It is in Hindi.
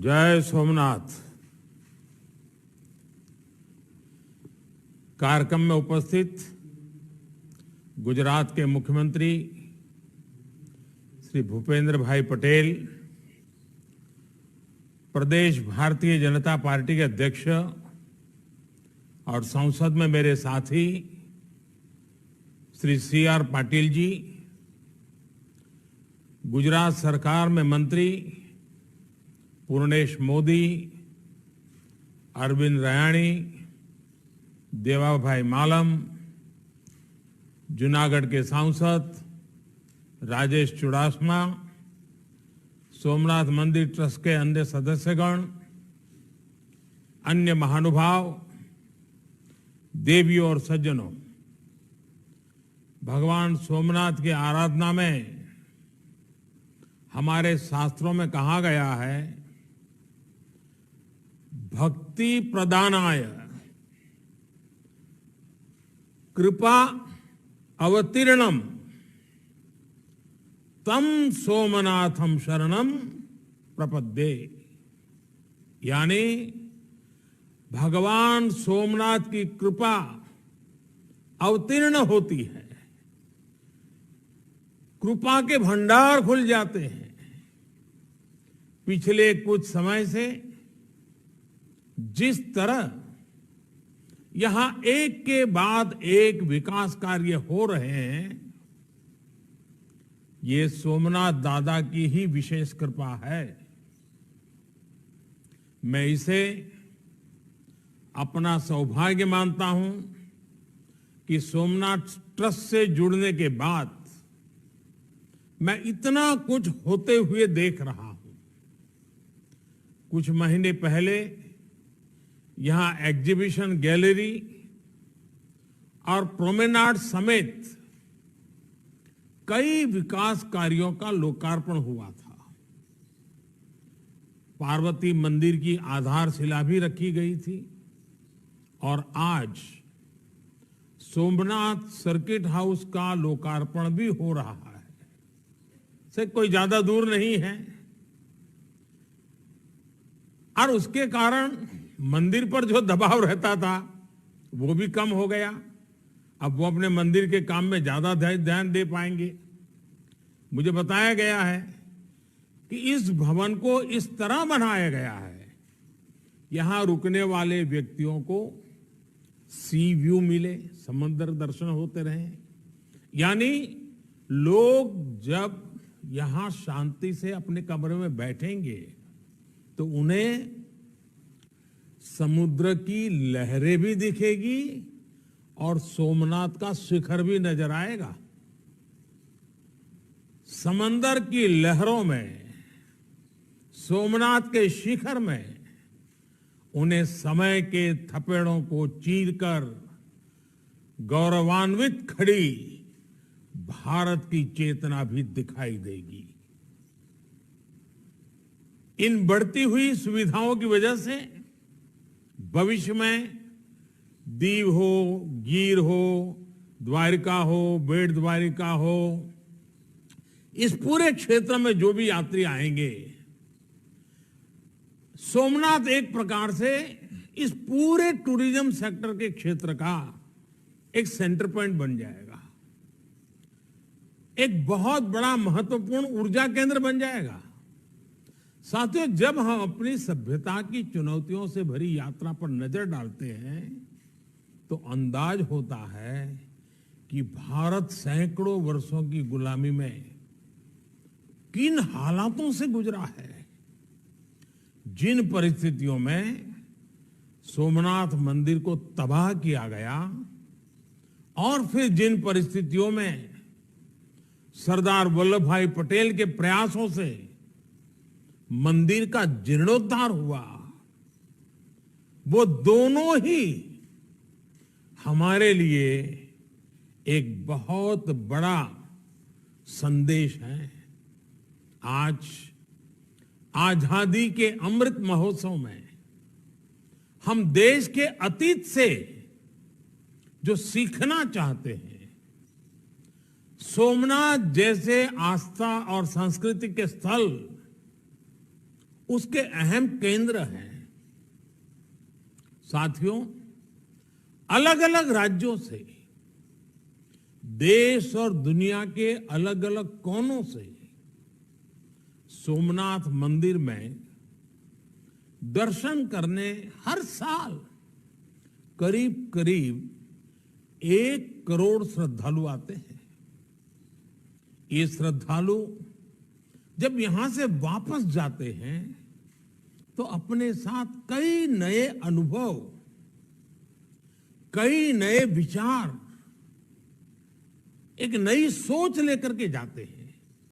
जय सोमनाथ। कार्यक्रम में उपस्थित गुजरात के मुख्यमंत्री श्री भूपेंद्र भाई पटेल, प्रदेश भारतीय जनता पार्टी के अध्यक्ष और संसद में मेरे साथी श्री CR पाटिल जी, गुजरात सरकार में मंत्री पूर्णेश मोदी, अरविंद रयाणी, देवाभाई मालम, जूनागढ़ के सांसद राजेश चुड़ासमा, सोमनाथ मंदिर ट्रस्ट के अन्य सदस्यगण, अन्य महानुभाव, देवियों और सज्जनों, भगवान सोमनाथ की आराधना में हमारे शास्त्रों में कहा गया है, भक्ति प्रदानाय कृपा अवतीर्णम तम सोमनाथम शरणम प्रपद्ये। यानी भगवान सोमनाथ की कृपा अवतीर्ण होती है, कृपा के भंडार खुल जाते हैं। पिछले कुछ समय से जिस तरह यहां एक के बाद एक विकास कार्य हो रहे हैं, ये सोमनाथ दादा की ही विशेष कृपा है। मैं इसे अपना सौभाग्य मानता हूं कि सोमनाथ ट्रस्ट से जुड़ने के बाद मैं इतना कुछ होते हुए देख रहा हूं। कुछ महीने पहले यहां एग्जीबिशन गैलरी और प्रोमेनाड समेत कई विकास कार्यों का लोकार्पण हुआ था। पार्वती मंदिर की आधारशिला भी रखी गई थी और आज सोमनाथ सर्किट हाउस का लोकार्पण भी हो रहा है। से कोई ज्यादा दूर नहीं है और उसके कारण मंदिर पर जो दबाव रहता था वो भी कम हो गया। अब वो अपने मंदिर के काम में ज्यादा ध्यान दे पाएंगे। मुझे बताया गया है कि इस भवन को इस तरह बनाया गया है, यहां रुकने वाले व्यक्तियों को सी व्यू मिले, समुद्र दर्शन होते रहे। यानी लोग जब यहां शांति से अपने कमरे में बैठेंगे तो उन्हें समुद्र की लहरें भी दिखेगी और सोमनाथ का शिखर भी नजर आएगा। समंदर की लहरों में, सोमनाथ के शिखर में उन्हें समय के थपेड़ों को चीरकर गौरवान्वित खड़ी भारत की चेतना भी दिखाई देगी। इन बढ़ती हुई सुविधाओं की वजह से भविष्य में दीव हो, गीर हो, द्वारिका हो, बेट द्वारिका हो, इस पूरे क्षेत्र में जो भी यात्री आएंगे, सोमनाथ एक प्रकार से इस पूरे टूरिज्म सेक्टर के क्षेत्र का एक सेंटर पॉइंट बन जाएगा। एक बहुत बड़ा महत्वपूर्ण ऊर्जा केंद्र बन जाएगा। साथियों, जब हम अपनी सभ्यता की चुनौतियों से भरी यात्रा पर नजर डालते हैं तो अंदाज होता है कि भारत सैकड़ों वर्षों की गुलामी में किन हालातों से गुजरा है। जिन परिस्थितियों में सोमनाथ मंदिर को तबाह किया गया और फिर जिन परिस्थितियों में सरदार वल्लभ भाई पटेल के प्रयासों से मंदिर का जीर्णोद्धार हुआ, वो दोनों ही हमारे लिए एक बहुत बड़ा संदेश है। आज आजादी के अमृत महोत्सव में हम देश के अतीत से जो सीखना चाहते हैं, सोमनाथ जैसे आस्था और संस्कृति के स्थल उसके अहम केंद्र हैं। साथियों, अलग अलग राज्यों से, देश और दुनिया के अलग अलग कोनों से सोमनाथ मंदिर में दर्शन करने हर साल करीब करीब 1 करोड़ श्रद्धालु आते हैं। ये श्रद्धालु जब यहां से वापस जाते हैं तो अपने साथ कई नए अनुभव, कई नए विचार, एक नई सोच लेकर के जाते हैं।